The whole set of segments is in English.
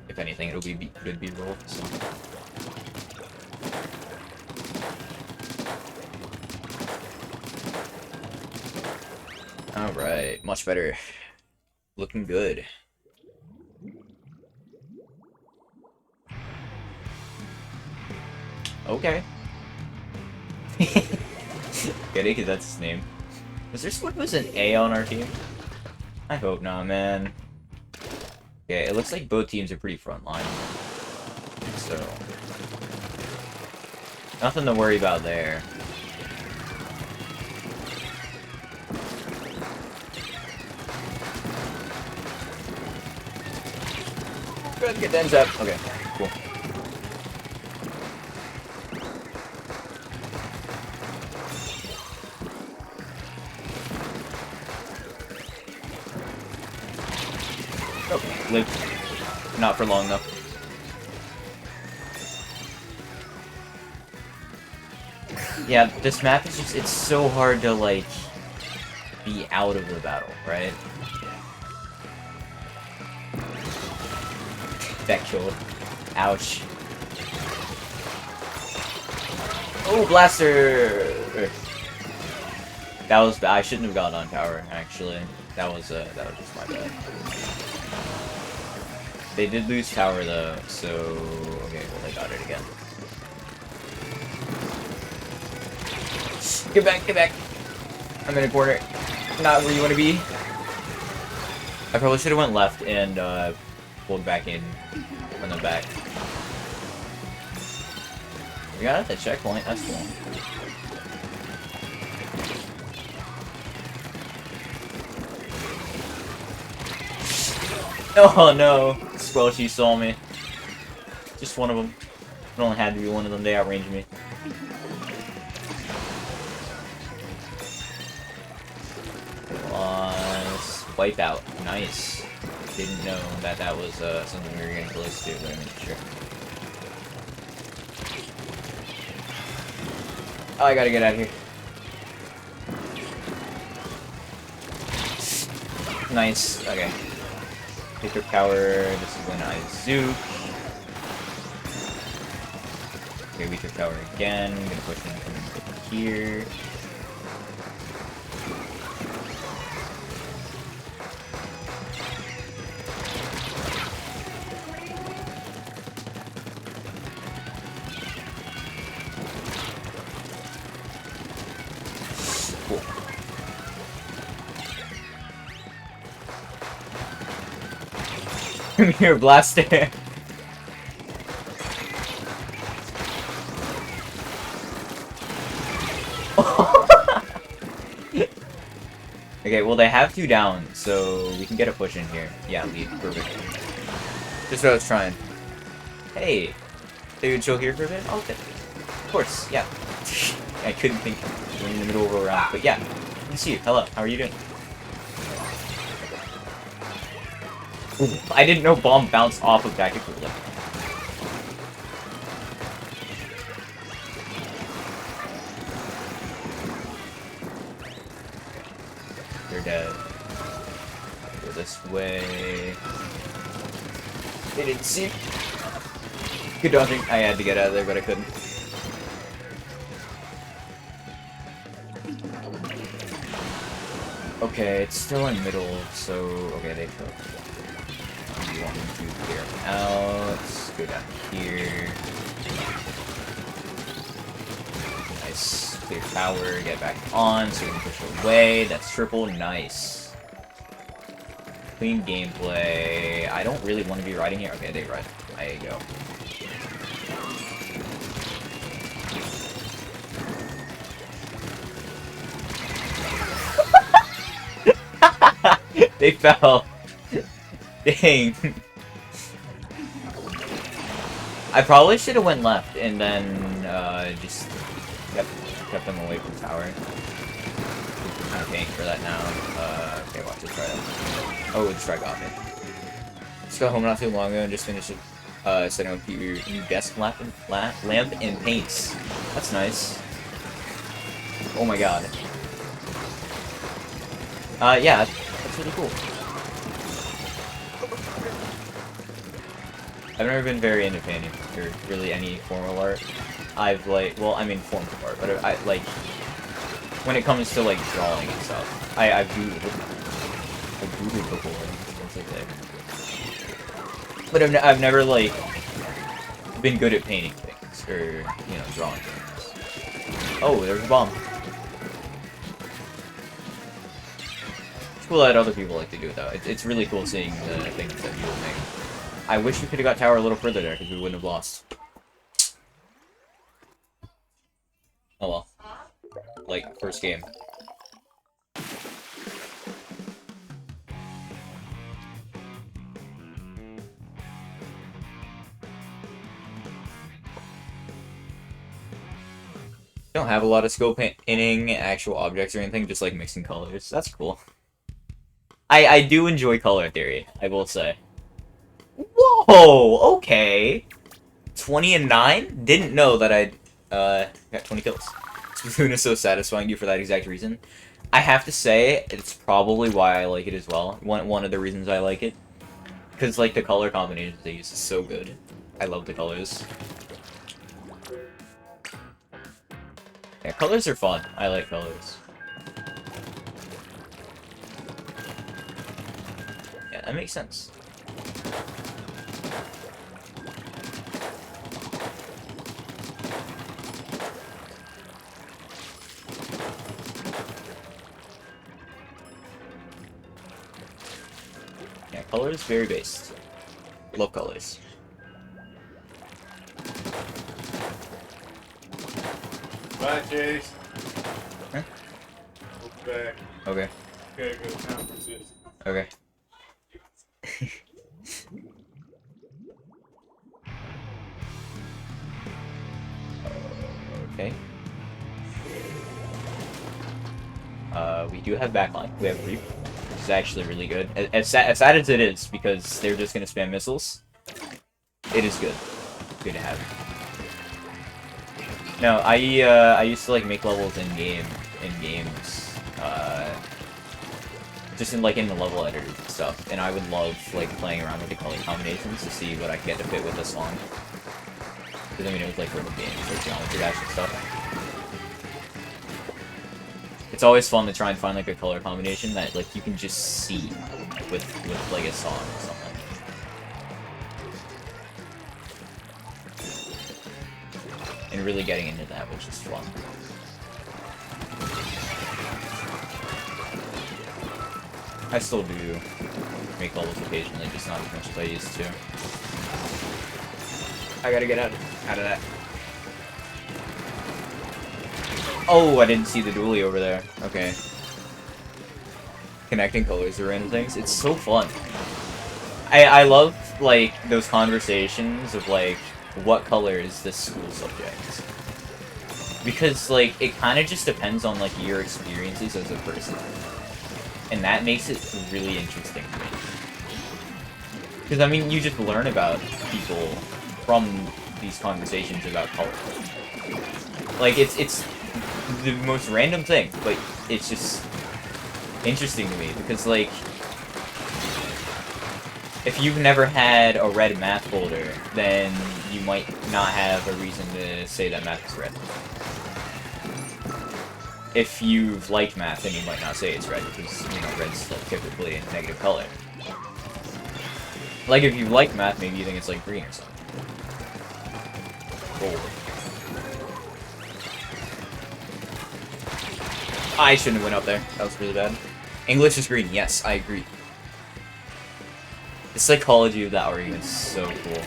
if anything, it'll be good B-roll. So. All right, much better. Looking good. Okay. Get it? Cause that's his name. Was there someone who was an A on our team? I hope not, man. Okay, it looks like both teams are pretty frontline. So... nothing to worry about there. Good, get the ends up. Okay, cool. Oh, live. Not for long, though. Yeah, this map is just, it's so hard to, like, be out of the battle, right? That killed. Ouch. Oh, blaster! That was, I shouldn't have gotten on tower, actually. That was just my bad. They did lose tower, though, so... okay, well, they got it again. Get back, get back! I'm in a corner. Not where you want to be. I probably should have went left and, pulled back in from the back. We got at the checkpoint, that's cool. Oh no! Squelchy saw me. Just one of them. It only had to be one of them, they outranged me. Wipe out. Nice. Didn't know that that was something we were getting close to, but I made sure. Oh, I gotta get out of here. Nice. Okay. Pick up power. This is when I zook. Okay, we took power again. I'm gonna push him from here. Cool. Come here, blaster. Okay, well they have 2 down, so we can get a push in here. Yeah, lead. Perfect. Just what I was trying. Hey! They would chill here for a bit? Oh, okay. Of course, yeah. I couldn't think. We're in the middle of a round. But yeah, good to see you. Hello, how are you doing? Ooh, I didn't know bomb bounced off of Tactic Ruler. You're dead. Go this way. They didn't see. Good dodging. I had to get out of there, but I couldn't. Okay, it's still in middle, so okay, they took. You want me to clear them out? Let's go down here. Nice. Clear power, get back on, so we can push away. That's triple, nice. Clean gameplay. I don't really want to be riding here. Okay, they ride. There you go. They fell. Dang. I probably should have went left and then just kept them away from tower. I'm kind of paying for that now. Okay, watch it. Try that. Oh, it's strike off it. Just got home not too long ago and just finished setting up your new desk lamp and paints. That's nice. Oh my god. Yeah, that's really cool. I've never been very into painting, or really any form of art. I've, like, well, I mean forms of art, but I, like, when it comes to, like, drawing and stuff, I've doodled. I've doodled before, but I've never, like, been good at painting things, or, you know, drawing things. Oh, there's a bomb. It's cool that other people like to do it, though. It's really cool seeing the things that people make. I wish we could have got tower a little further there, because we wouldn't have lost. Oh well. Like, first game. Don't have a lot of skill painting actual objects or anything, just like mixing colors. That's cool. I do enjoy color theory, I will say. Whoa, okay. 20 and 9? Didn't know that I'd got 20 kills. Splatoon is so satisfying you for that exact reason. I have to say, it's probably why I like it as well. One of the reasons I like it. Because, like, the color combinations they use is so good. I love the colors. Yeah, colors are fun. I like colors. Yeah, that makes sense. Yeah, colors, very based. Love colors. Bye, Chase. Huh? We'll be back. Okay. Gotta go to conferences. Okay. Okay. We do have backline. We have Reap, which is actually really good. As sad as it is, because they're just gonna spam missiles, it is good. Good to have. No, I used to like make levels in games, just in the level editors and stuff, and I would love like playing around with the color combinations to see what I can get to fit with the song. Because I mean, it was like rhythm games, like Geometry Dash and stuff. It's always fun to try and find like a color combination that like you can just see with like a song or something. And really getting into that was just fun. I still do make levels occasionally, just not as much as I used to. I gotta get out of that. Oh, I didn't see the dually over there. Okay. Connecting colors to random things. It's so fun. I love, like, those conversations of, like, what color is this school subject? Because, like, it kind of just depends on, like, your experiences as a person. And that makes it really interesting to me. Because, I mean, you just learn about people from these conversations about color. Like, it's the most random thing, but it's just interesting to me, because, like, if you've never had a red math folder, then you might not have a reason to say that math is red. If you've liked math, then you might not say it's red, because, you know, red's like typically a negative color. Like, if you like math, maybe you think it's like green or something. Gold. I shouldn't have went up there. That was really bad. English is green. Yes, I agree. The psychology of that argument is so cool.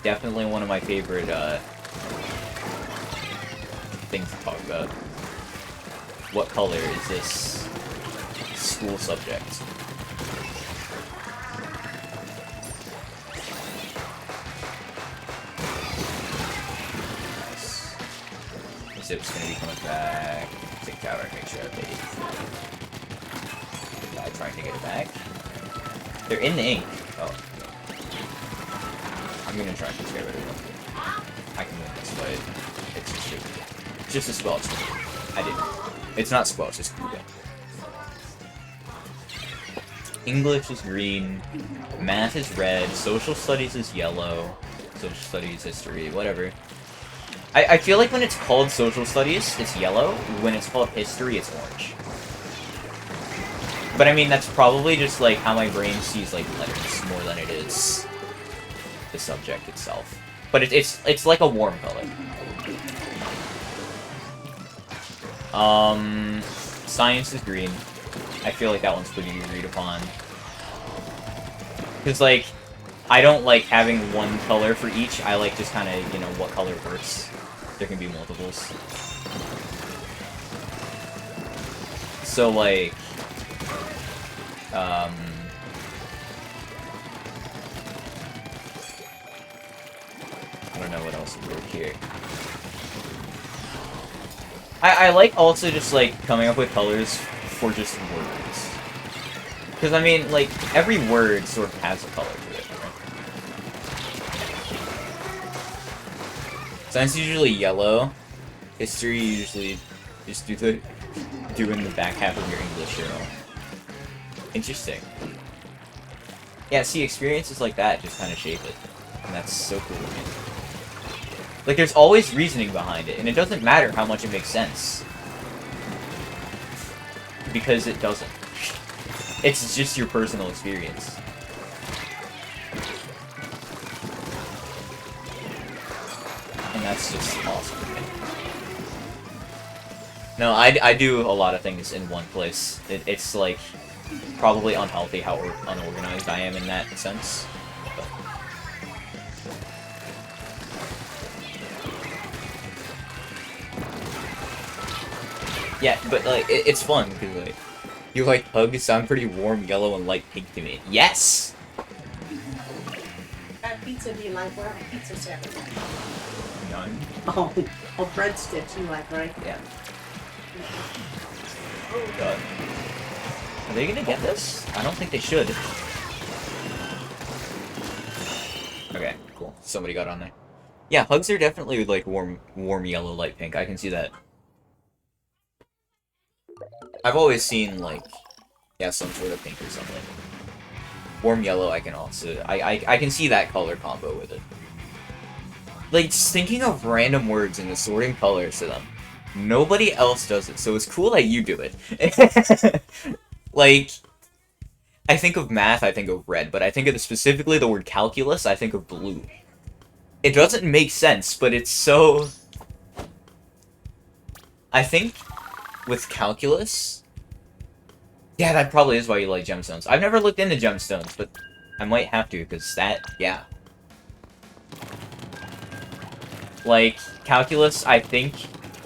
Definitely one of my favorite things to talk about. What color is this school subject? Zip's gonna be coming back. Take tower, make sure I pay. Yeah, trying to get it back. They're in the ink. Oh. I'm gonna try to get rid of them. I can win this fight. It's just stupid. It's just a squelch. I didn't. It's not squelch, it's cool. English is green, math is red, social studies is yellow, social studies, history, whatever. I feel like when it's called social studies, it's yellow. When it's called history, it's orange. But I mean, that's probably just like how my brain sees like letters more than it is the subject itself. But it's like a warm color. Science is green. I feel like that one's pretty agreed upon. Because, like, I don't like having one color for each. I like just kind of, you know, what color works. There can be multiples. So, like, I don't know what else would work here. I like also just, like, coming up with colors for just words. Because, I mean, like, every word sort of has a color to it, right? Science is usually yellow. History usually just doing the back half of your English journal. Interesting. Yeah, see, experiences like that just kind of shape it. And that's so cool to me. Like, there's always reasoning behind it, and it doesn't matter how much it makes sense. Because it doesn't. It's just your personal experience. And that's just awesome. No, I do a lot of things in one place. It's, like, probably unhealthy how unorganized I am in that sense. But. Yeah, but, like, it's fun, because, like, you like hugs sound pretty warm, yellow, and light pink to me. Yes! What pizza do you like? What other pizza sandwich? None. Oh, breadsticks you like, right? Yeah. Oh, God. Are they gonna get this? I don't think they should. Okay, cool. Somebody got on there. Yeah, hugs are definitely, like, warm yellow, light pink. I can see that. I've always seen, like, yeah, some sort of pink or something. Warm yellow, I can also... I can see that color combo with it. Like, just thinking of random words and assorting colors to them. Nobody else does it, so it's cool that you do it. Like, I think of math, I think of red, but I think of specifically the word calculus, I think of blue. It doesn't make sense, but it's so... I think... with calculus? Yeah, that probably is why you like gemstones. I've never looked into gemstones, but I might have to, because that, yeah. Like, calculus, I think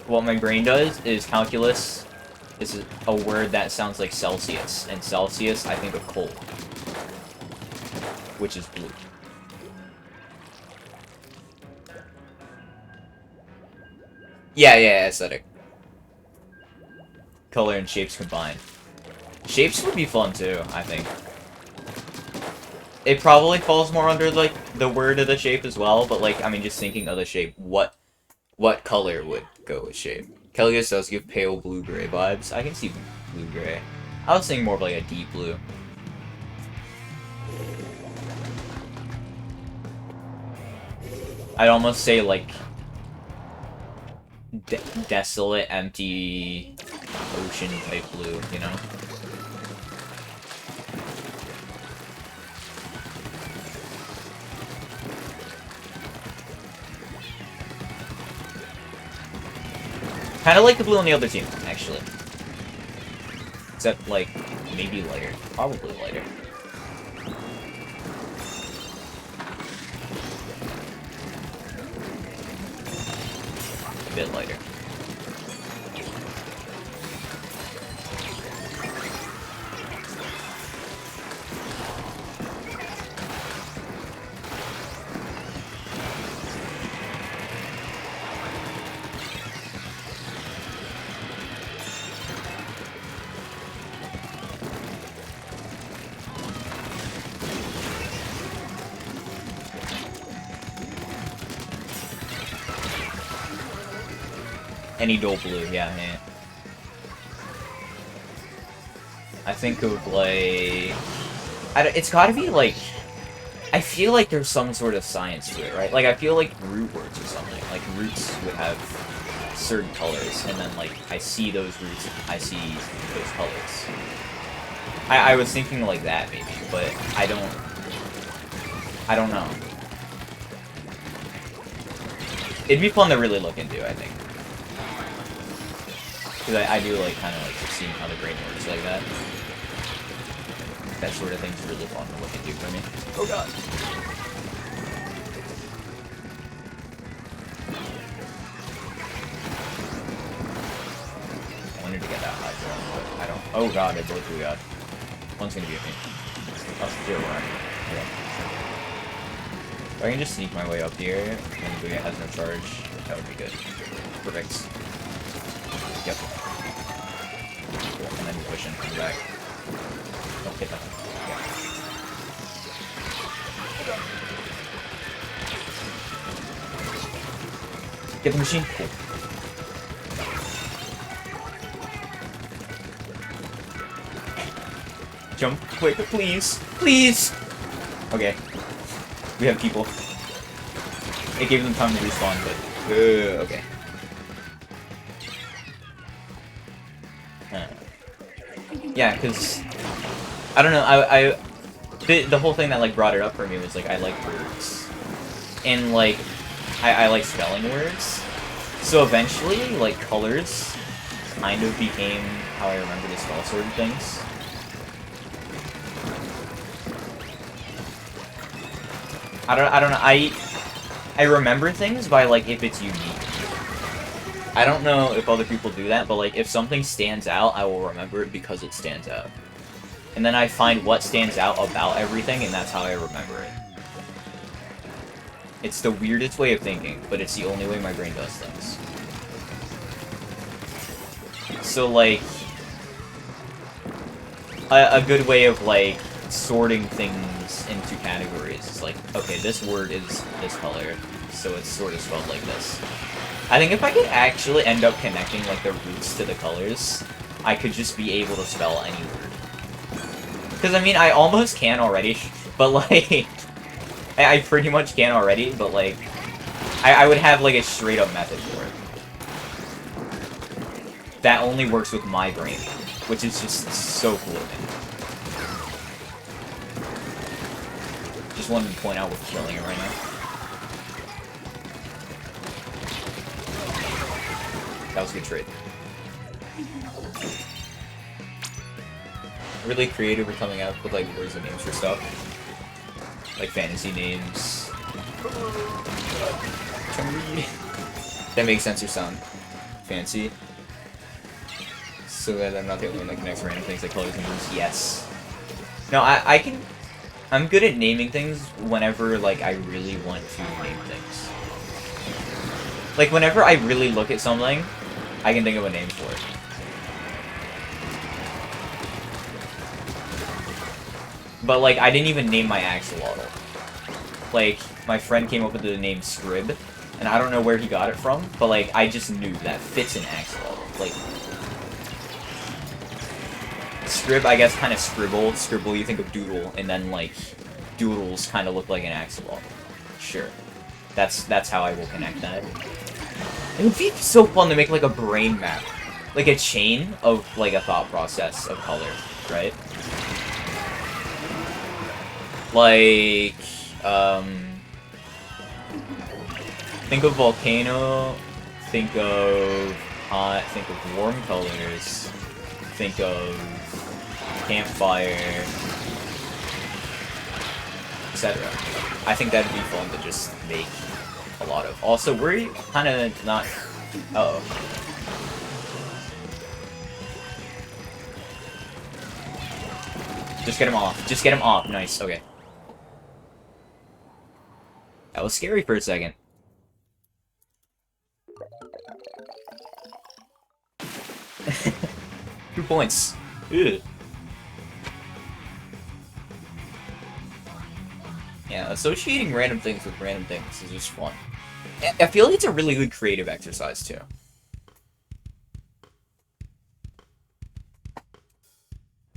what my brain does is calculus is a word that sounds like Celsius, and Celsius, I think of cold, which is blue. Yeah, aesthetic. Color and shapes combined. Shapes would be fun too, I think. It probably falls more under, like, the word of the shape as well, but, like, I mean, just thinking of the shape, what color would go with shape? Calculus does give pale blue-gray vibes. I can see blue-gray. I was thinking more of, like, a deep blue. I'd almost say, like, desolate, empty, ocean-type blue, you know? Kind of like the blue on the other team, actually. Except, like, maybe lighter. Probably lighter. A bit lighter. Any dull blue, yeah. I think of, like... it's gotta be, like... I feel like there's some sort of science to it, right? Like, I feel like root words or something. Like, roots would have certain colors, and then, like, I see those roots, I see those colors. I was thinking like that, maybe, but I don't know. It'd be fun to really look into, I think. Because I do, like, kind of like seeing how the brain works like that. That sort of thing's really fun to look into for me. Oh god. I wanted to get that high drone, but I don't. Oh god, they both do god. One's gonna be at me. I'll steal one. Okay. If I can just sneak my way up here, and the Booyah has no charge, that would be good. Perfect. Yep. Cool. And then push and come back. Don't hit that. Get the machine. Cool. Jump quick, please. Please! Okay. We have people. It gave them time to respawn, but... okay. Yeah, because... I don't know, the whole thing that, like, brought it up for me was, like, I like words. And, like, I like spelling words. So eventually, like, colors kind of became how I remember to spell certain things. I don't know, I remember things by, like, if it's unique. I don't know if other people do that, but, like, if something stands out, I will remember it because it stands out. And then I find what stands out about everything, and that's how I remember it. It's the weirdest way of thinking, but it's the only way my brain does things. So, like, a good way of, like, sorting things into categories is like, okay, this word is this color, so it's sort of spelled like this. I think if I could actually end up connecting, like, the roots to the colors, I could just be able to spell any word. Because, I mean, I almost can already, but, like, I pretty much can already, but, like, I would have, like, a straight-up method for it. That only works with my brain, which is just so cool to me. Just wanted to point out we're killing it right now. That was a good trade. Really creative with coming out with, like, words and names for stuff. Like fantasy names. That makes sense or sound fancy. So that I'm not the only one that connects random things like colors and words. Yes. No, I'm good at naming things whenever, like, I really want to name things. Like, whenever I really look at something, I can think of a name for it. But, like, I didn't even name my axolotl. Like, my friend came up with the name Scrib, and I don't know where he got it from, but, like, I just knew that fits an axolotl. Like, Scrib, I guess, kind of scribble. Scribble, you think of doodle, and then, like, doodles kind of look like an axolotl. Sure. That's how I will connect that. It would be so fun to make, like, a brain map. Like, a chain of, like, a thought process of color, right? Like, think of volcano, think of hot, think of warm colors, think of campfire, etc. I think that'd be fun to just make a lot of. Also, we're kind of not... Uh-oh. Just get him off. Just get him off. Nice. Okay. That was scary for a second. 2 points. Ew. Yeah, associating random things with random things is just fun. I feel like it's a really good creative exercise, too.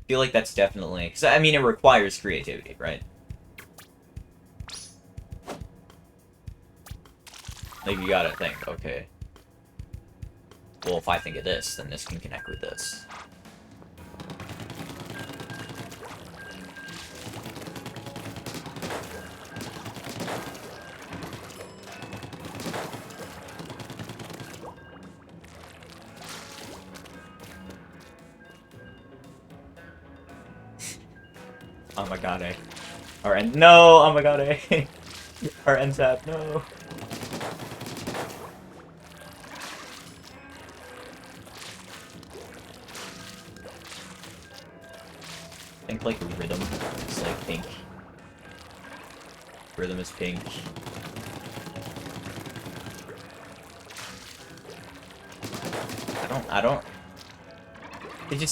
feel like that's definitely... Because, I mean, it requires creativity, right? Like, you gotta think, okay. Well, if I think of this, then this can connect with this. Oh my god, eh. No! Oh my god, eh. Our NSAP, no. Think like rhythm. It's like pink. Rhythm is pink. I don't...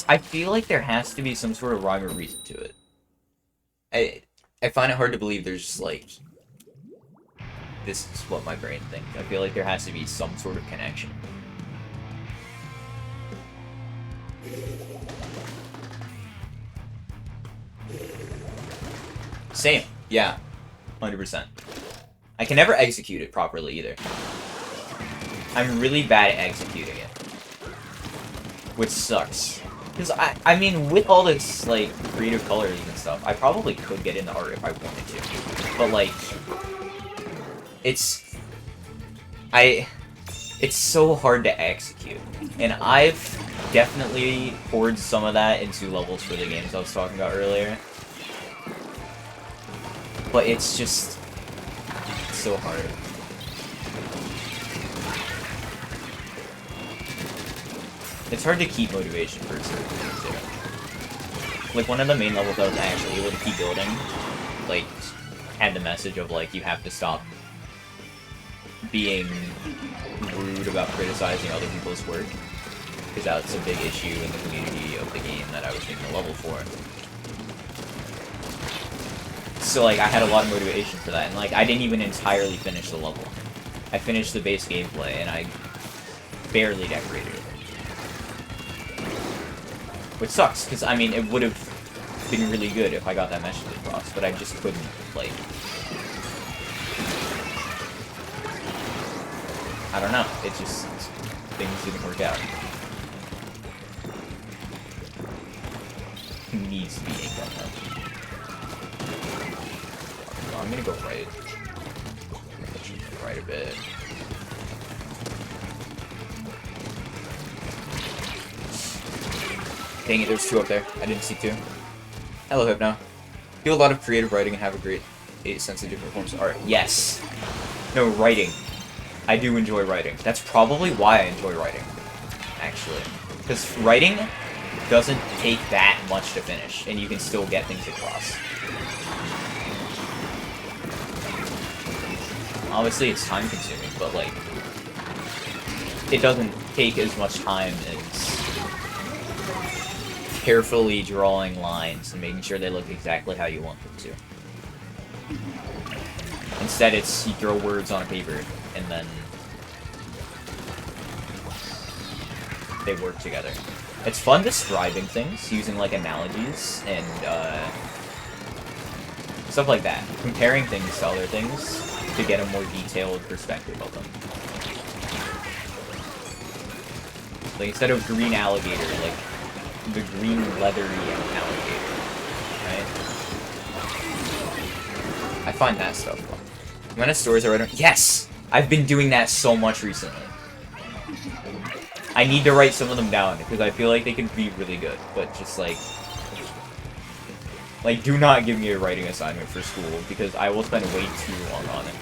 I feel like there has to be some sort of rhyme or reason to it. I find it hard to believe there's just like... This is what my brain thinks. I feel like there has to be some sort of connection. Same. Yeah. 100%. I can never execute it properly either. I'm really bad at executing it. Which sucks. Because, I mean, with all this, like, creative colors and stuff, I probably could get into art if I wanted to. But, like... It's so hard to execute. And I've definitely poured some of that into levels for the games I was talking about earlier. But it's just... It's so hard. It's hard to keep motivation for certain things, too. Like, one of the main levels I was actually able to keep building, like, had the message of, like, you have to stop being rude about criticizing other people's work, because that's a big issue in the community of the game that I was making a level for. So, like, I had a lot of motivation for that, and, like, I didn't even entirely finish the level. I finished the base gameplay, and I barely decorated it. Which sucks, because, I mean, it would have been really good if I got that message across, but I just couldn't, like... I don't know, it just... things didn't work out. It needs to be inked on though. I'm gonna go right. Right a bit. Dang it, there's two up there. I didn't see two. Hello, Hypno. Do a lot of creative writing and have a great sense of different forms of art. Yes. No, writing. I do enjoy writing. That's probably why I enjoy writing, actually. Because writing doesn't take that much to finish, and you can still get things across. Obviously, it's time-consuming, but, like, it doesn't take as much time as carefully drawing lines and making sure they look exactly how you want them to. Instead, it's you throw words on paper, and then they work together. It's fun describing things, using, like, analogies and, stuff like that. Comparing things to other things to get a more detailed perspective of them. Like, instead of green alligator, like, the green leathery alligator, right? I find that stuff fun. Amount of stories I write. Yes! I've been doing that so much recently. I need to write some of them down, because I feel like they could be really good, but just, like, do not give me a writing assignment for school, because I will spend way too long on it.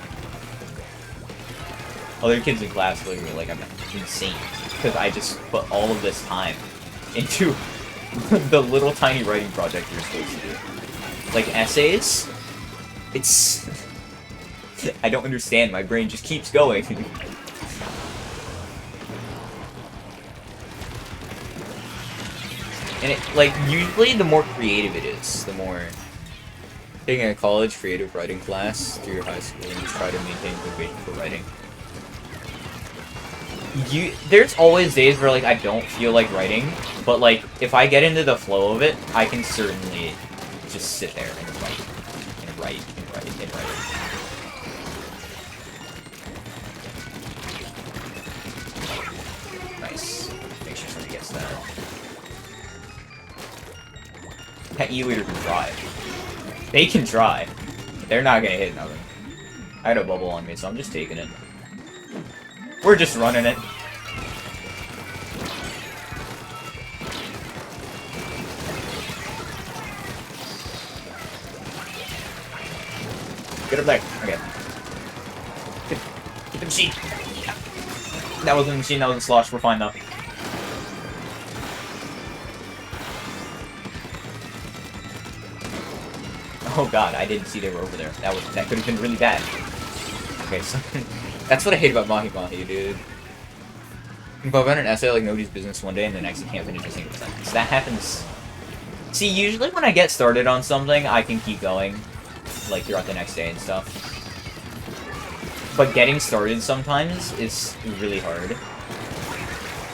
Other kids in class look at me like I'm insane, because I just put all of this time into the little tiny writing project you're supposed to do. Like, essays? It's... I don't understand, my brain just keeps going. And it, like, usually the more creative it is, the more... Taking a college creative writing class through your high school and just try to maintain motivation for writing. There's always days where, like, I don't feel like writing, but, like, if I get into the flow of it, I can certainly just sit there and write, and write, and write, and write. Nice. Make sure somebody gets that. That E-leader can try. They can try. They're not gonna hit nothing. I had a bubble on me, so I'm just taking it. We're just running it. Get up there. Okay. Get the machine. Yeah. That wasn't a machine, that was a slosh. We're fine though. Oh god, I didn't see they were over there. That could have been really bad. Okay, so that's what I hate about Mahi Mahi, dude. If I run an essay like nobody's business one day and the next you can't finish a single sentence. That happens. See, usually when I get started on something, I can keep going, like, throughout the next day and stuff. But getting started sometimes is really hard.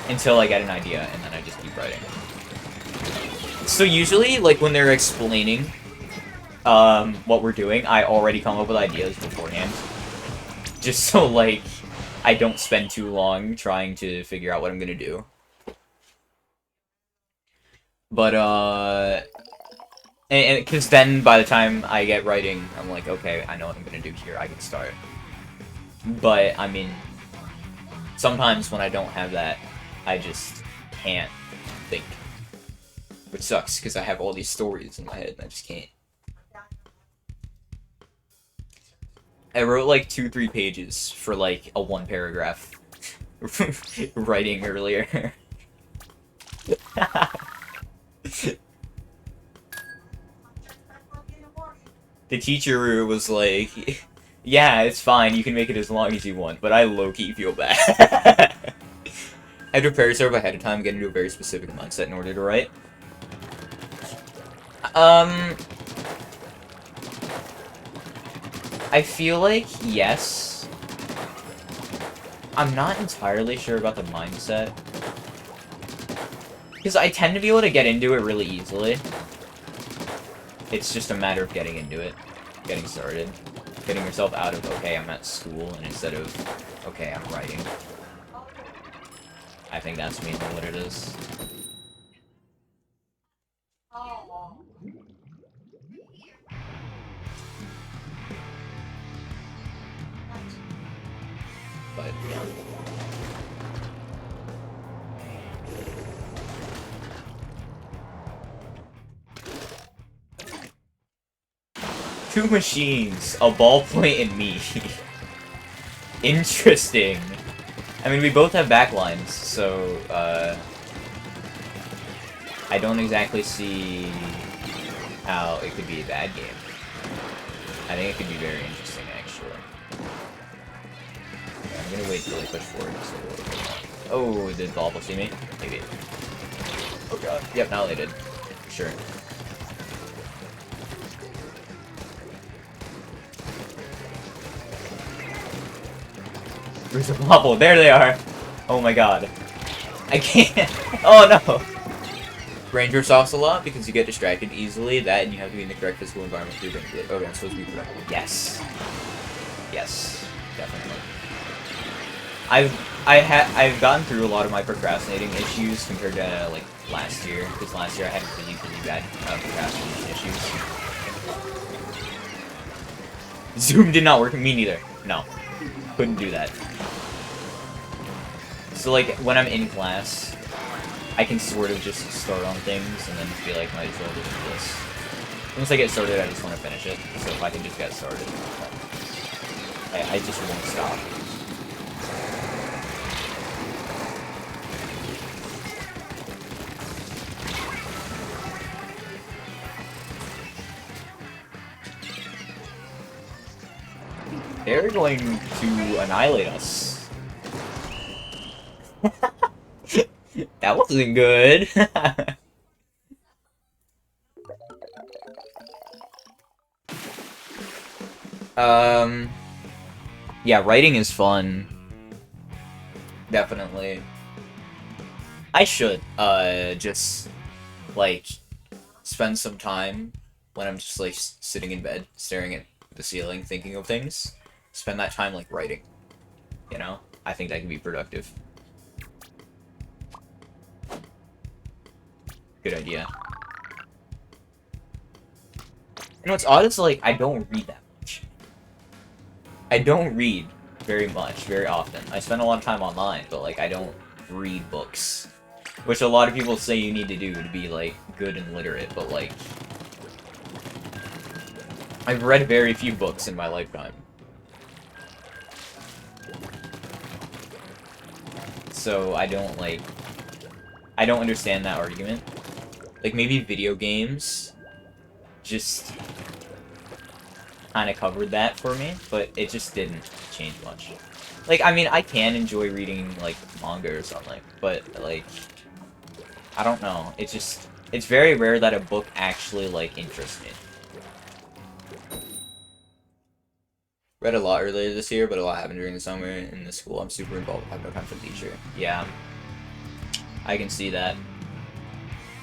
Until I get an idea, and then I just keep writing. So usually, like, when they're explaining what we're doing, I already come up with ideas beforehand. Just so, like, I don't spend too long trying to figure out what I'm gonna do. But, and because then by the time I get writing, I'm like, okay, I know what I'm gonna do here, I can start. But, I mean, sometimes when I don't have that, I just can't think. Which sucks, because I have all these stories in my head, and I just can't. I wrote like 2-3 pages for like a 1-paragraph writing earlier. The teacher was like, yeah, it's fine, you can make it as long as you want, but I low-key feel bad. I had to prepare yourself ahead of time, get into a very specific mindset in order to write. I feel like, yes. I'm not entirely sure about the mindset. Because I tend to be able to get into it really easily. It's just a matter of getting into it. Getting started. Getting yourself out of, okay, I'm at school, and instead of, okay, I'm writing. I think that's mainly what it is. But, yeah. Two machines, a ballpoint and me. Interesting. I mean, we both have backlines, so, I don't exactly see how it could be a bad game. I think it could be very interesting, actually. Okay, I'm gonna wait till they push forward just a little bit. Oh, did Bobble see me? Maybe. Oh god. Yep, now they did. Sure. There's a Bobble. There they are. Oh my god. I can't. Oh no. Ranger softs a lot because you get distracted easily. That and you have to be in the correct physical environment to do it. Okay, I'm supposed to be productive. Yes. Yes. Definitely. I've gotten through a lot of my procrastinating issues compared to like last year, because last year I had really bad procrastination issues. Zoom did not work. Me neither. No, couldn't do that. So like when I'm in class, I can sort of just start on things and then be like, might as well just do this. Once I get started, I just want to finish it. So if I can just get started, I just won't stop. They're going to annihilate us. That wasn't good. Yeah, writing is fun. Definitely. I should, just, like, spend some time when I'm just, like, sitting in bed, staring at the ceiling, thinking of things. Spend that time, like, writing. You know? I think that can be productive. Good idea. You know what's odd is, like, I don't read that much. I don't read very much, very often. I spend a lot of time online, but, like, I don't read books. Which a lot of people say you need to do to be, like, good and literate, but, like... I've read very few books in my lifetime. So, I don't, like... I don't understand that argument. Like, maybe video games just kind of covered that for me, but it just didn't change much. Like, I mean, I can enjoy reading, like, manga or something, but, like, I don't know. It's just, it's very rare that a book actually, like, interests me. Read a lot earlier this year, but a lot happened during the summer in the school. I'm super involved. I have no time for the teacher. Yeah. I can see that.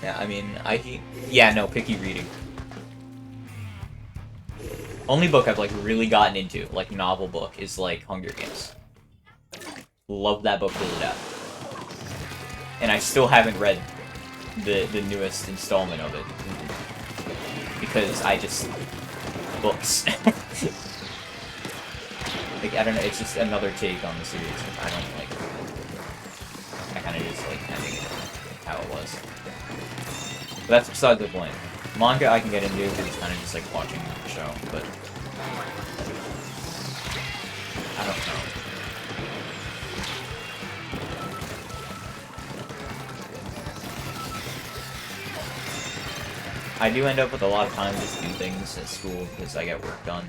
Yeah, I mean, yeah, no, picky reading. Only book I've, like, really gotten into, like, novel book, is, like, Hunger Games. Love that book to the death. And I still haven't read the newest installment of it. Because I just... books. Like, I don't know, it's just another take on the series. I don't, like... I kind of just, like, ending it how it was. But that's beside the point. Manga I can get into because it's kind of just like watching the show, but I don't know. I do end up with a lot of time to just do things at school because I get work done.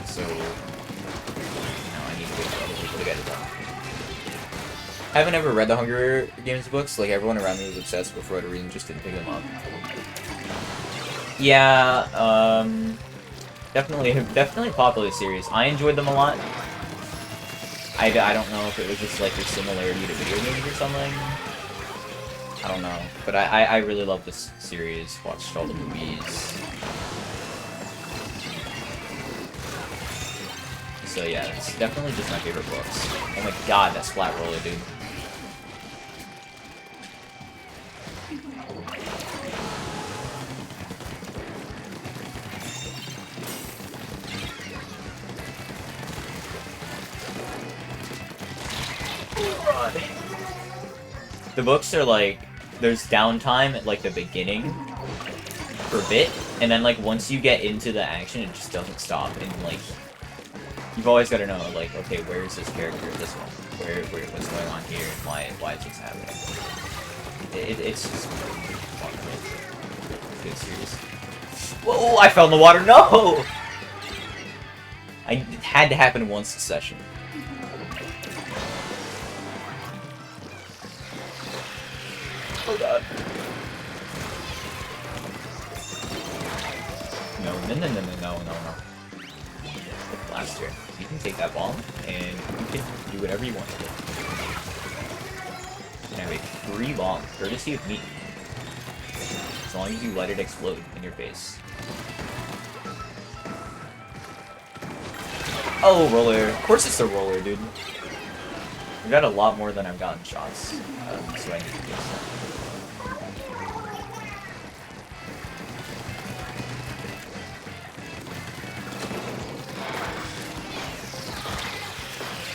So, you know, I need to wait for other people to get it done. I haven't ever read the Hunger Games books. Like, everyone around me was obsessed, but for whatever reason just didn't pick them up. Yeah, definitely a popular series. I enjoyed them a lot. I don't know if it was just, like, a similarity to video games or something. I don't know. But I really love this series. Watched all the movies. So, yeah, it's definitely just my favorite books. Oh my god, that Splat Roller, dude. The books are like, there's downtime at like the beginning for a bit, and then like once you get into the action, it just doesn't stop. And like, you've always got to know like, okay, where is this character? This one, where what's going on here, and why is this happening? It's just good series. Whoa! I fell in the water. No! It had to happen once a session. Oh god. No. The blaster. You can take that bomb, and you can do whatever you want to do. You can have a free bomb, courtesy of me. As long as you let it explode in your face. Oh, roller. Of course it's a roller, dude. I've got a lot more than I've gotten shots, so I need to fix that.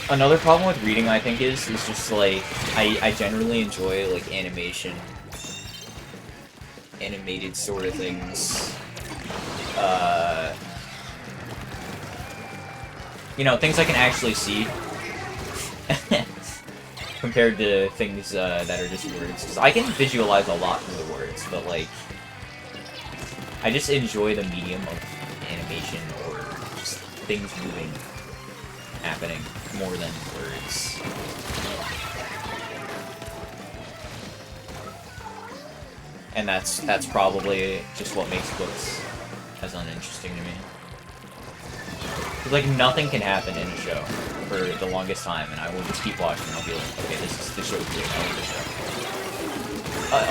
Another problem with reading, I think, is just, like, I generally enjoy, like, animated sort of things. You know, things I can actually see. Compared to things, that are just words. 'Cause I can visualize a lot through the words, but, like, I just enjoy the medium of animation or just things moving, happening, more than words. And that's probably just what makes books as uninteresting to me. Because, like, nothing can happen in a show for the longest time, and I will just keep watching, and I'll be like, okay, this show's great, I love this show.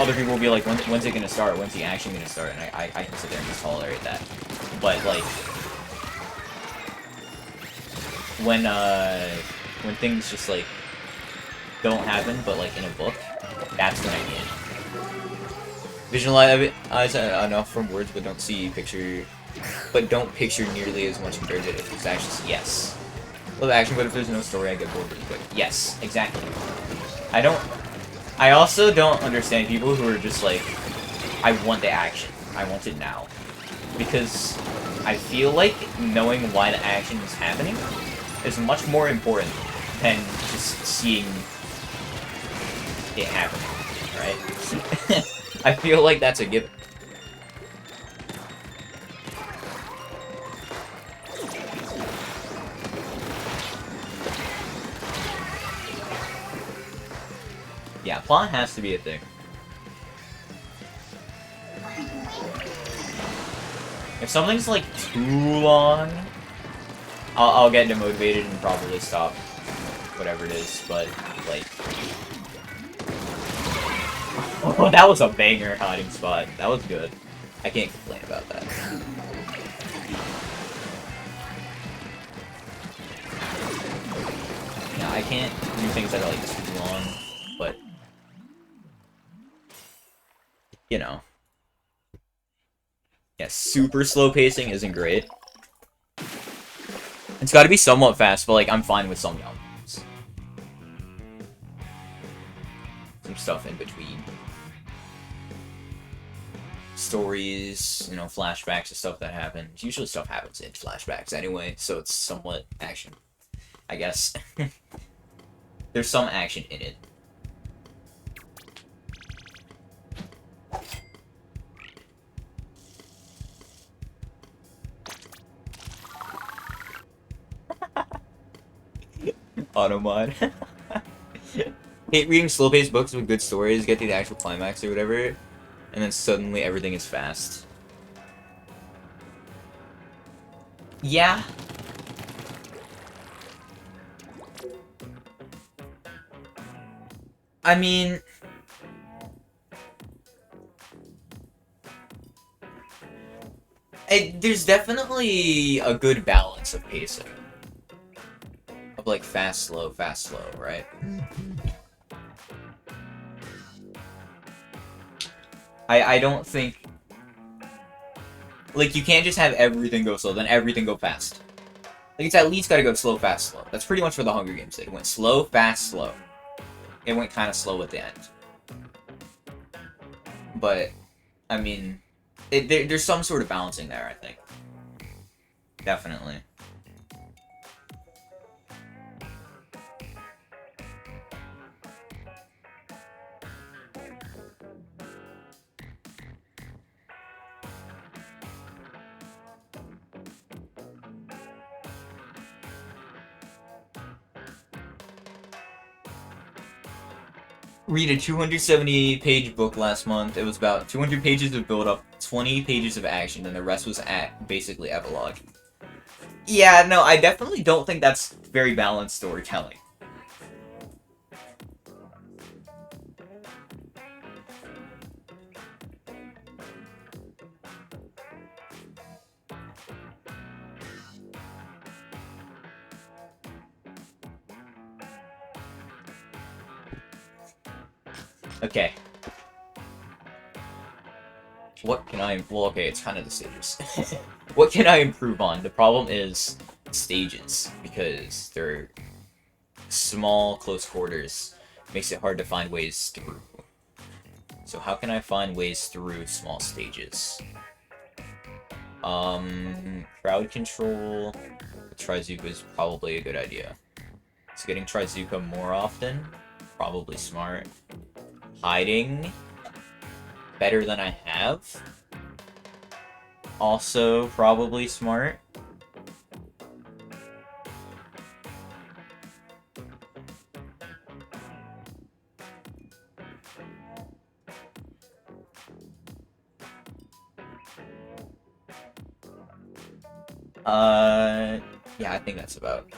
Other people will be like, when's it gonna start? When's the action gonna start? And I can sit there and just tolerate that. But, like, when things just, like, don't happen, but, like, in a book, that's when I need it. Visualize enough from words, but don't picture nearly as much compared to if it's actually, yes. Love action, but if there's no story, I get bored really quick. Yes, exactly. I also don't understand people who are just like, I want the action. I want it now. Because I feel like knowing why the action is happening is much more important than just seeing it happening, right? I feel like that's a given. Yeah, plot has to be a thing. If something's like too long, I'll get demotivated and probably stop whatever it is, but like... Oh, that was a banger hiding spot. That was good. I can't complain about that. Yeah, I can't do things that are like too long, but... You know. Yeah, super slow pacing isn't great. It's gotta be somewhat fast, but like, I'm fine with some elements. Some stuff in between. Stories, you know, flashbacks and stuff that happens. Usually stuff happens in flashbacks anyway, so it's somewhat action, I guess. There's some action in it. Automod. Hate reading slow-paced books with good stories, get to the actual climax or whatever, and then suddenly everything is fast. Yeah. I mean... there's definitely a good balance of pacing. Of like fast, slow, right? I don't think... Like, you can't just have everything go slow, then everything go fast. Like, it's at least gotta go slow, fast, slow. That's pretty much what the Hunger Games did. It went slow, fast, slow. It went kind of slow at the end. But, I mean... there's some sort of balancing there, I think. Definitely. Read a 270-page book last month. It was about 200 pages of build-up, 20 pages of action, and the rest was basically epilogue. Yeah, no, I definitely don't think that's very balanced storytelling. Okay. What can I... Well, okay, it's kind of the stages. What can I improve on? The problem is stages, because they're small, close quarters. Makes it hard to find ways through. So how can I find ways through small stages? Crowd control with Trizuka is probably a good idea. So getting Trizuka more often, probably smart. Hiding better than I have, also probably smart. Yeah, I think that's about.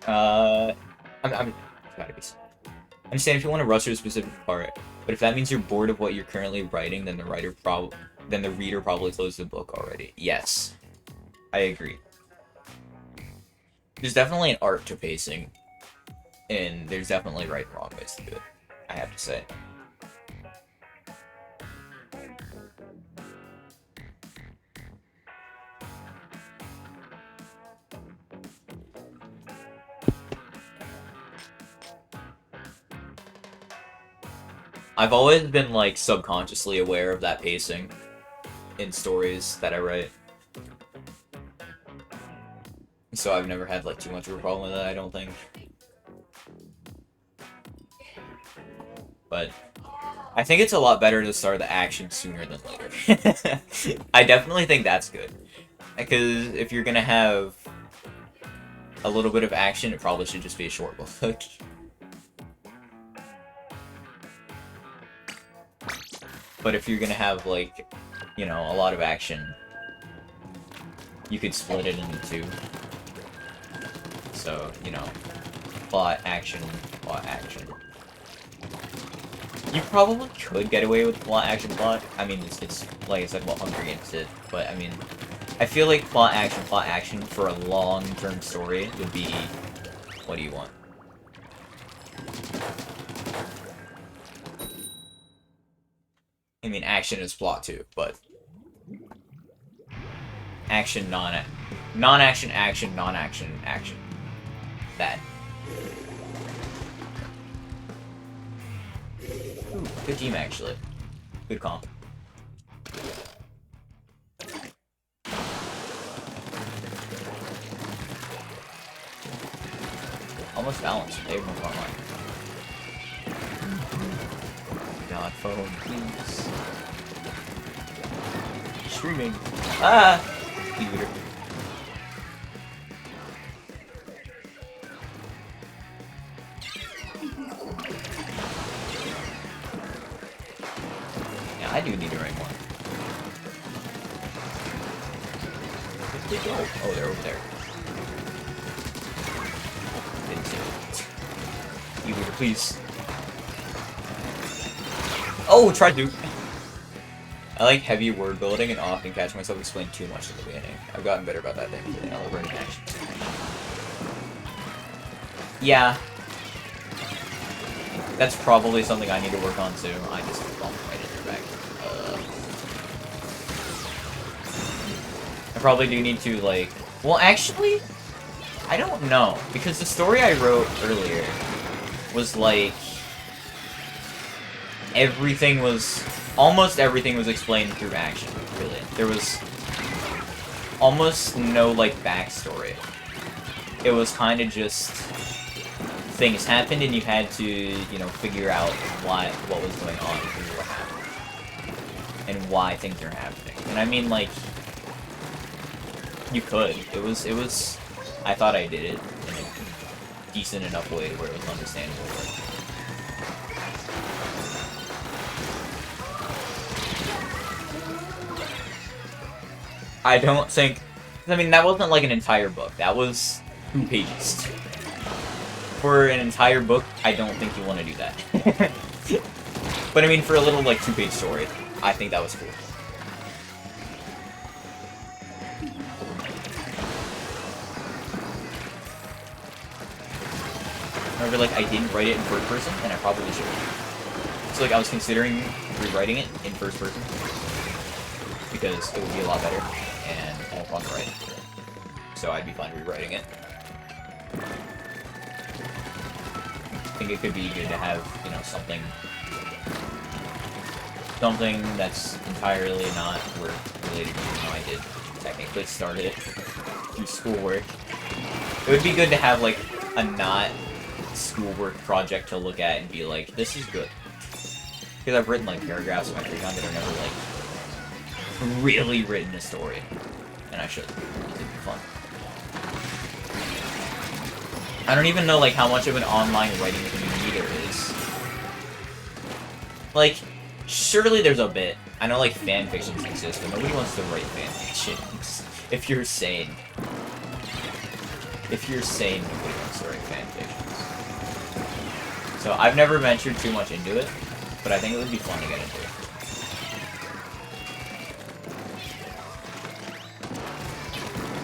I'm gotta be. I understand if you want to rush to a specific part, but if that means you're bored of what you're currently writing, then the reader probably closed the book already. Yes, I agree. There's definitely an art to pacing, and there's definitely right and wrong ways to do it, I have to say. I've always been, like, subconsciously aware of that pacing in stories that I write. So I've never had, like, too much of a problem with it, I don't think. But I think it's a lot better to start the action sooner than later. I definitely think that's good. Because if you're gonna have a little bit of action, it probably should just be a short book. But if you're gonna have, like, you know, a lot of action, you could split it into two. So, you know, plot, action, plot, action. You probably could get away with plot, action, plot. I mean, it's like I said, what Hunger Games did. But, I mean, I feel like plot, action for a long-term story would be, what do you want? I mean, action is plot too, but action, non-action, action, non-action, action. That. Ooh, good team, actually. Good comp. Almost balanced. They have more fun line. God, phone, please. Streaming. Ah! Computer. Yeah, I do need to write more. Where'd they go? Oh, they're over there. Didn't see it. Computer, please. Oh, tried to. I like heavy word building and often catch myself explaining too much in the beginning. I've gotten better about that thing. I'll learn in action. Yeah. That's probably something I need to work on too. I just bumped right in your back. I probably do need to, like... Well, actually, I don't know. Because the story I wrote earlier was, like... Almost everything was explained through action, really. There was almost no, like, backstory. It was kind of just... things happened and you had to, you know, figure out what was going on and what happened. And why things are happening. And I mean, like... You could. It was... I thought I did it in a decent enough way where it was understandable. I don't think... I mean, that wasn't like an entire book. That was 2 pages. For an entire book, I don't think you want to do that. But I mean, for a little, like, 2-page story, I think that was cool. Remember, like, I didn't write it in first person, and I probably should. So, like, I was considering rewriting it in first person. Because it would be a lot better, and more fun to write. So I'd be fine rewriting it. I think it could be good to have, you know, something that's entirely not work related, even though I did technically start it through schoolwork. It would be good to have, like, a not schoolwork project to look at and be like, this is good. Because I've written, like, paragraphs in my free time that are never, like, really written a story. And I should. It'd be fun. I don't even know, like, how much of an online writing community there is. Like, surely there's a bit. I know, like, fan fictions exist, but nobody wants to write fan fictions. If you're sane. If you're sane, nobody wants to write fan fictions. So, I've never ventured too much into it, but I think it would be fun to get into it.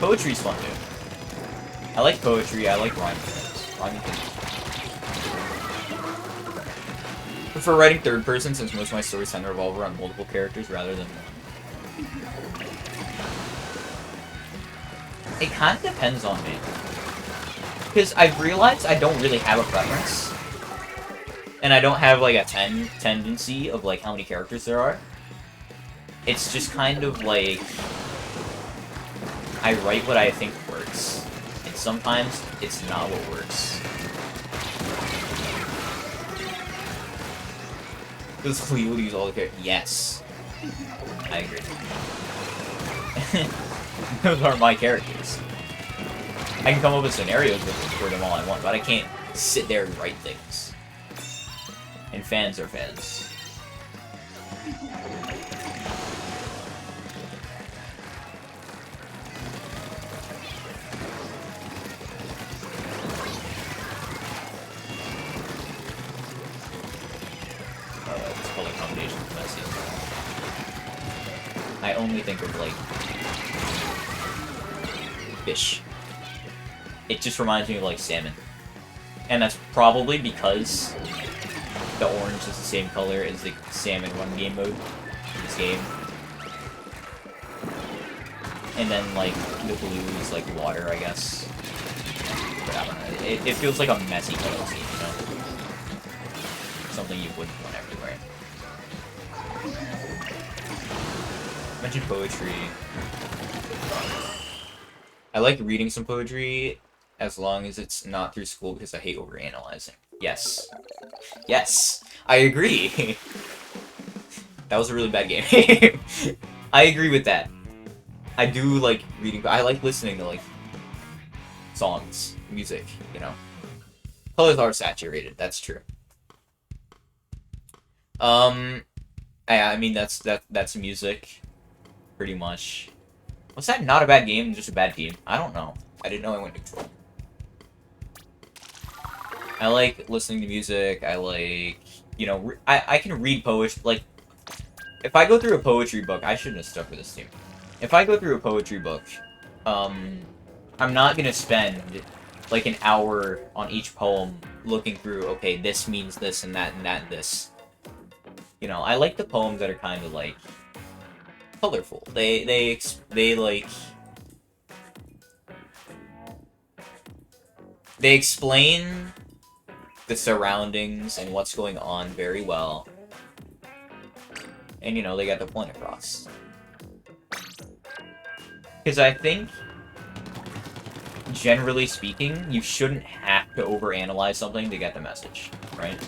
Poetry's fun, too. I like poetry, I like rhyming things. Rhyming things. I prefer writing third person since most of my stories tend to revolve around multiple characters rather than one. It kind of depends on me. Because I've realized I don't really have a preference. And I don't have, like, a tendency of, like, how many characters there are. It's just kind of, like... I write what I think works. And sometimes, it's not what works. Does Leo use all the characters? Yes. I agree. Those are my characters. I can come up with scenarios for them all I want, but I can't sit there and write things. And fans are fans. It's called a combination of messy. I only think of, like, fish. It just reminds me of, like, salmon. And that's probably because the orange is the same color as the salmon one game mode in this game. And then, like, the blue is, like, water, I guess. But I don't know. It feels like a messy color scheme, you know? Something you wouldn't want everywhere. Mention poetry. I like reading some poetry as long as it's not through school because I hate overanalyzing. Yes. Yes! I agree! That was a really bad game. I agree with that. I do like reading, but I like listening to, like, songs, music, you know? Colors are saturated, that's true. I mean, that's music, pretty much. Was that not a bad game, just a bad game? I don't know. I didn't know I went neutral. I like listening to music, I like, you know, I can read poetry, like, if I go through a poetry book, I shouldn't have stuck with this team. If I go through a poetry book, I'm not gonna spend, like, an hour on each poem looking through, okay, this means this and that and that and this. You know, I like the poems that are kind of, like, colorful. They explain the surroundings and what's going on very well. And, you know, they got the point across. Because I think, generally speaking, you shouldn't have to overanalyze something to get the message, right?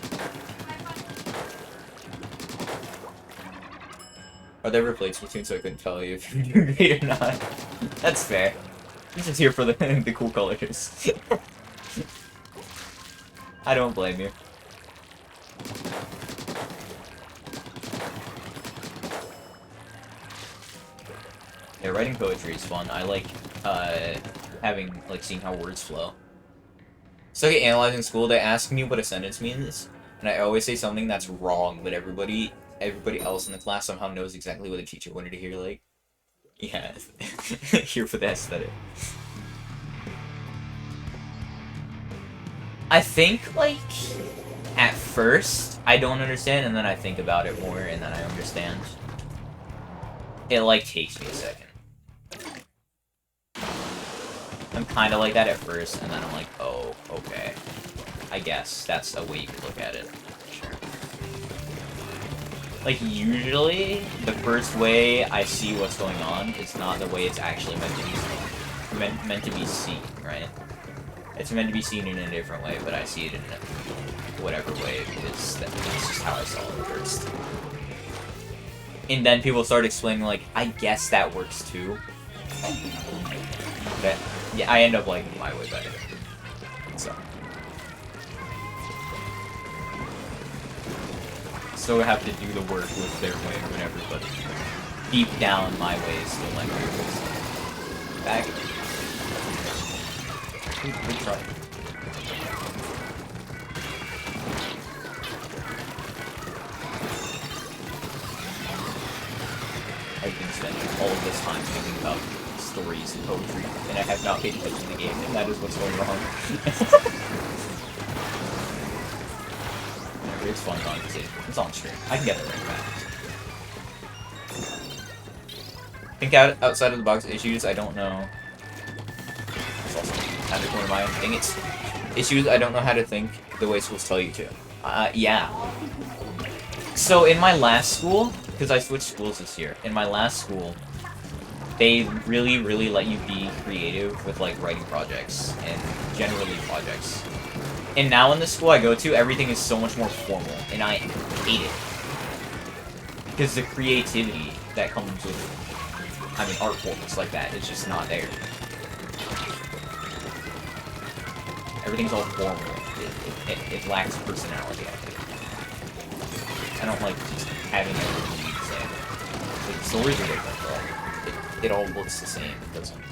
Are there ever played Splatoon so I couldn't tell you if you agree or not? That's fair. I'm just here for the cool colors. I don't blame you. Yeah, writing poetry is fun. I like, seeing how words flow. So I get analyzed in school, they ask me what a sentence means, and I always say something that's wrong, but everybody else in the class somehow knows exactly what the teacher wanted to hear, like, yeah, here for the aesthetic. I think, like, at first, I don't understand, and then I think about it more, and then I understand. It, like, takes me a second. I'm kind of like that at first, and then I'm like, oh, okay. I guess that's a way you could look at it. Sure. Like, usually, the first way I see what's going on is not the way it's actually meant to be seen. Meant to be seen, right? It's meant to be seen in a different way, but I see it in whatever way it is. That's just how I saw it first. And then people start explaining, like, I guess that works too. But, yeah, I end up liking my way better. So I have to do the work with their way or whatever, but deep down my way is still like back. Good try. I've been spending all of this time thinking about stories and poetry, and I have not paid attention to the game, and that is what's going wrong. It's fun conversation. It's on stream. I can get it right back. Think outside of the box issues, I don't know. It's also kind of one of my own thing. It's issues I don't know how to think the way schools tell you to. Yeah. So in my last school, because I switched schools this year, in my last school, they really, really let you be creative with like writing projects and generally projects. And now in the school I go to, everything is so much more formal, and I hate it. Because the creativity that comes with, I mean, art forms like that is just not there. Everything's all formal. It lacks personality, I think. I don't like just having everything the same. Like, the stories are different, but it all looks the same. It doesn't.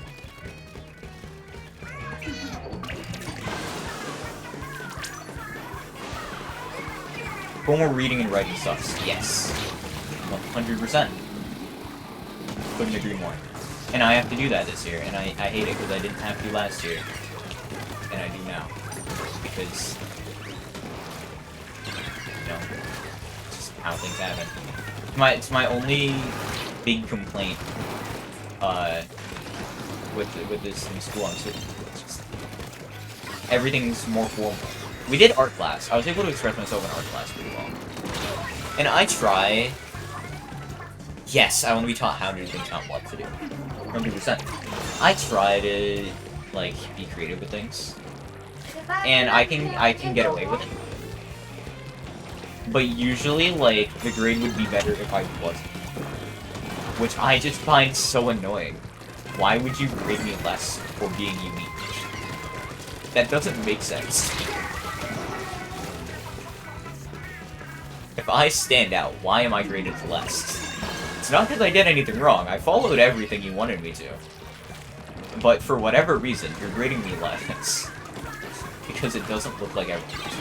Formal reading and writing sucks. Yes. 100%. Couldn't agree more. And I have to do that this year, and I hate it because I didn't have to last year. And I do now. Because, you know, it's just how things happen. It's my only big complaint, with this new school I'm switching to. It's just, everything's more formal. We did art class. I was able to express myself in art class pretty well. And I try... Yes, I want to be taught how to do things, not what to do. 100%. I try to, like, be creative with things. And I can get away with it. But usually, like, the grade would be better if I wasn't. Which I just find so annoying. Why would you grade me less for being unique? That doesn't make sense. If I stand out, why am I graded less? It's not because I did anything wrong. I followed everything you wanted me to. But for whatever reason, you're grading me less. Because it doesn't look like everything's used.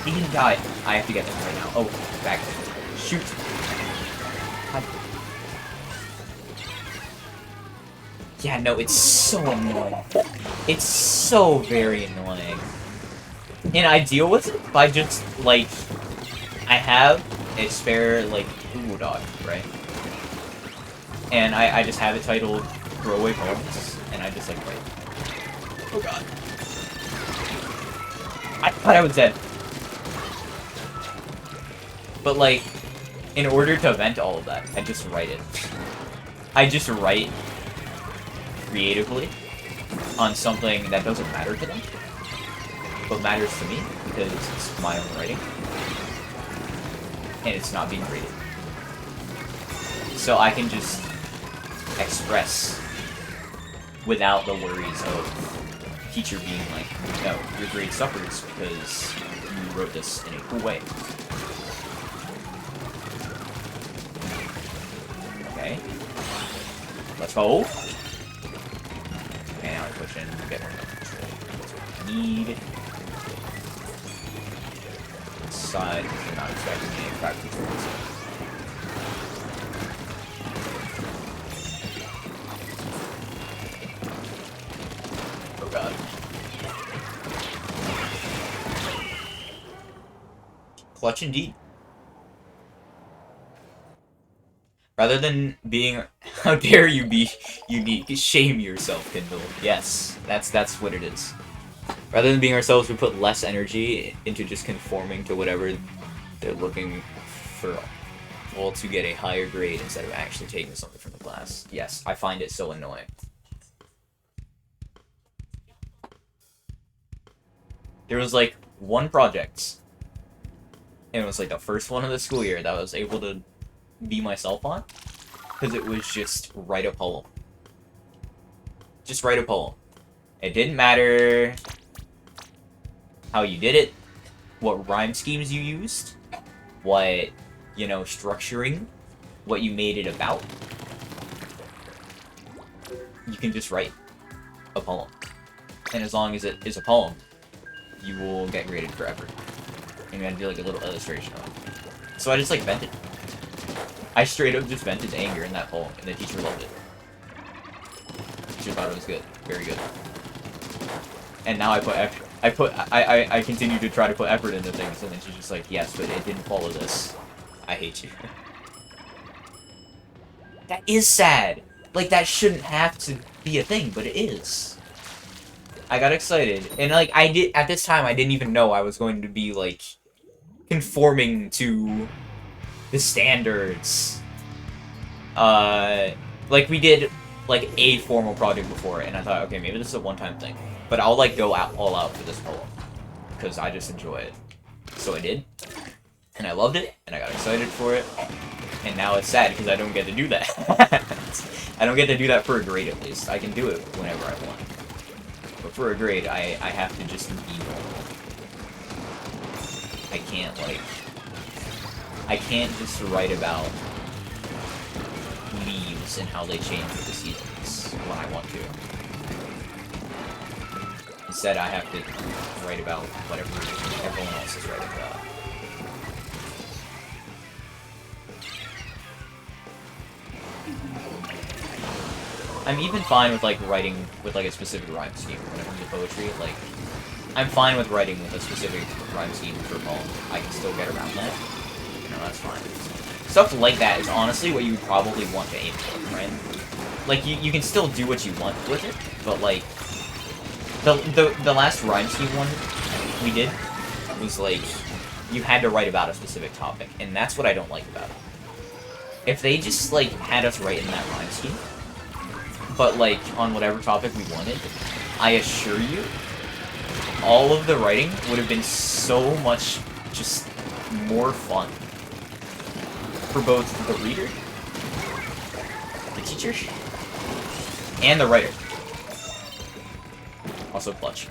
He didn't die. I have to get them right now. Oh, back. Shoot. God. Yeah, no, it's so annoying. It's so very annoying. And I deal with it by just, like, I have a spare, like, Google Doc, right? And I just have it titled Throwaway Poems, and I just, like, write. Oh god. I thought I was dead. But, like, in order to vent all of that, I just write it. I just write creatively on something that doesn't matter to them, but matters to me, because it's my own writing. And it's not being graded. So I can just express without the worries of the teacher being like, no, your grade suffers because you wrote this in a cool way. Okay. Let's go. Okay, now I push in and get more control. That's what I need. Side, because you're not expecting any crack controls. Oh god. Clutch indeed. Rather than being, how dare you be unique, shame yourself, Kindle. Yes, that's what it is. Rather than being ourselves, we put less energy into just conforming to whatever they're looking for, all to get a higher grade instead of actually taking something from the class. Yes, I find it so annoying. There was like one project And it was like the first one of the school year that I was able to be myself on. Because it was just write a poem. Just write a poem. It didn't matter how you did it, what rhyme schemes you used, what, you know, structuring, what you made it about. You can just write a poem. And as long as it is a poem, you will get graded forever. And you gotta do like a little illustration of it. So I just like vented. I straight up just vented anger in that poem, and the teacher loved it. The teacher thought it was good. Very good. And now I continue to try to put effort into things, and then she's just like, yes, but it didn't follow this. I hate you. That is sad. Like, that shouldn't have to be a thing, but it is. I got excited, and like, at this time, I didn't even know I was going to be, like, conforming to the standards. Like, we did, like, a formal project before, and I thought, okay, maybe this is a one-time thing. But I'll, like, go all out for this poem. Because I just enjoy it. So I did. And I loved it, and I got excited for it. And now it's sad, because I don't get to do that. I don't get to do that for a grade, at least. I can do it whenever I want. But for a grade, I have to just be normal. I can't, like... I can't just write about leaves and how they change with the seasons when I want to. Instead, I have to write about whatever everyone else is writing about. I'm even fine with, like, writing with, like, a specific rhyme scheme when it comes to poetry. Like, I'm fine with writing with a specific rhyme scheme for a poem. I can still get around that. You know, that's fine. Stuff like that is honestly what you would probably want to aim for, right? Like, you can still do what you want with it, but, like, the last rhyme scheme one we did was, like, you had to write about a specific topic, and that's what I don't like about it. If they just, like, had us write in that rhyme scheme, but, like, on whatever topic we wanted, I assure you, all of the writing would have been so much just more fun for both the reader, the teacher, and the writer. Also clutch.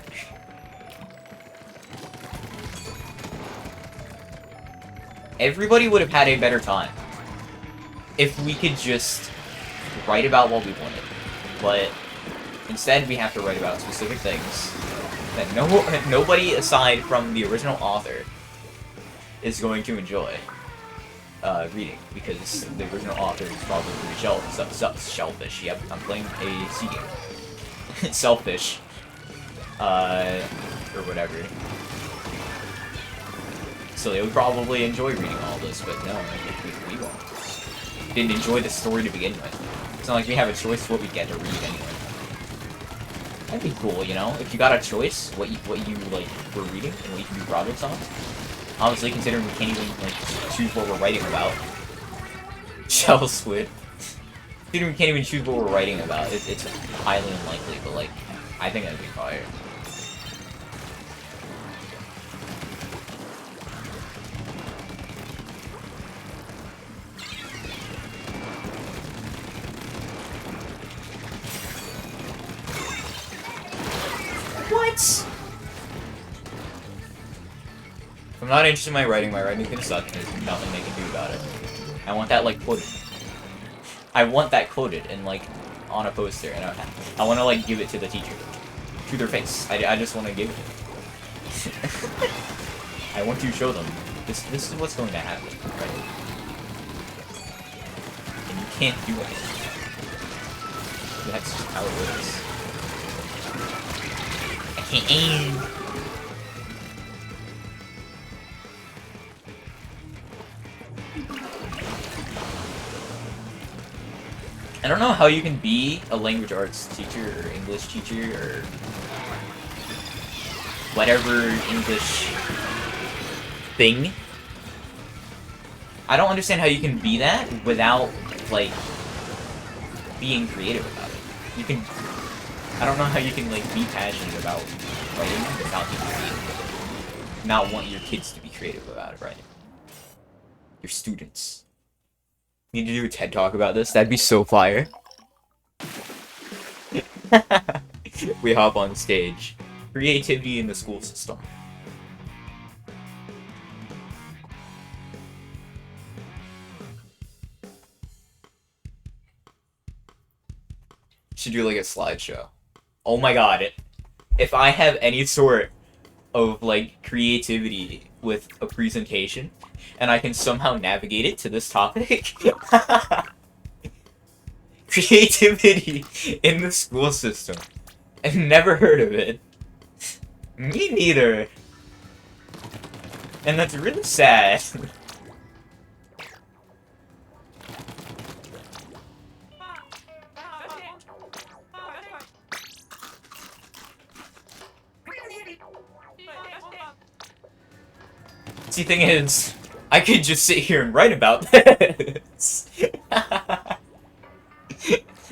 Everybody would have had a better time if we could just write about what we wanted. But instead, we have to write about specific things that nobody aside from the original author is going to enjoy reading, because the original author is probably shellfish. Yep, I'm playing a C game. Selfish. Or whatever. So they would probably enjoy reading all this, but no, we won't. Didn't enjoy the story to begin with. It's not like we have a choice what we get to read anyway. That'd be cool, you know? If you got a choice, what you like, were reading, and what you can do projects on. Obviously, considering we can't even, like, choose what we're writing about. Shell squid. Considering we can't even choose what we're writing about, it's highly unlikely, but, like, I think that'd be fire. What? If I'm not interested in my writing's gonna suck, and there's nothing they can do about it. I want that, like, quoted. I want that quoted and, like, on a poster, and I want to, like, give it to the teacher. To their face. I just want to give it. I want to show them. This is what's going to happen, right? And you can't do anything. That's just how it works. I can't aim. I don't know how you can be a language arts teacher or English teacher or whatever English thing. I don't understand how you can be that without, like, being creative about it. You can... I don't know how you can, like, be passionate about writing without being creative with it. Not want your kids to be creative about it, right? your students. Need to do a TED Talk about this? That'd be so fire. We hop on stage. Creativity in the school system. Should do like a slideshow. Oh my god. If I have any sort of like creativity with a presentation and I can somehow navigate it to this topic. Creativity in the school system. I've never heard of it. Me neither. And that's really sad. See, thing is, I could just sit here and write about this.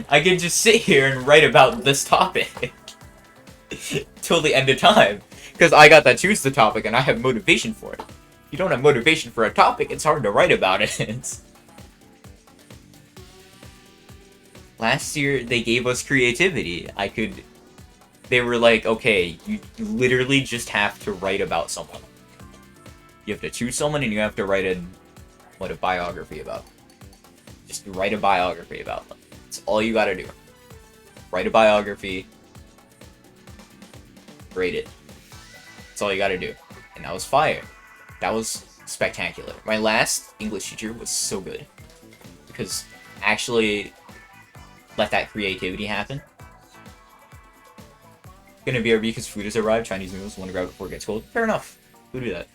I could just sit here and write about this topic till the end of time, because I got to choose the topic and I have motivation for it. If you don't have motivation for a topic, it's hard to write about it. Last year, they gave us creativity. They were like, okay, you literally just have to write about someone. You have to choose someone and you have to write a biography about them. Just write a biography about them. That's all you gotta do. Write a biography. Rate it. That's all you gotta do. And that was fire. That was spectacular. My last English teacher was so good. Because actually let that creativity happen. Gonna be because food has arrived. Chinese noodles. Want to grab it before it gets cold. Fair enough. We'll do that.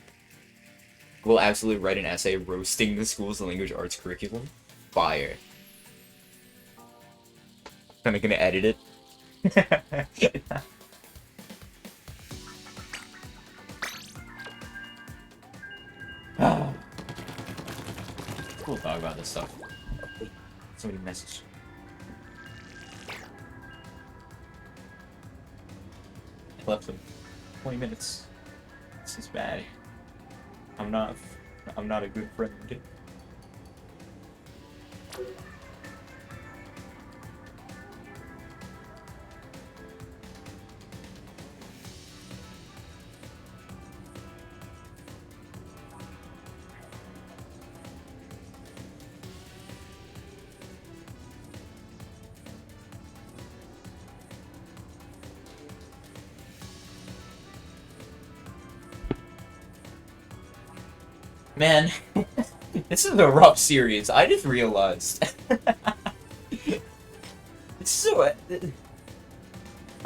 We'll absolutely write an essay roasting the school's language arts curriculum. Fire. I'm gonna edit it. We'll talk about this stuff. Somebody messaged. I left them 20 minutes. This is bad. I'm not a good friend. Man, this is a rough series. I just realized. It's so...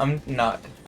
I'm not...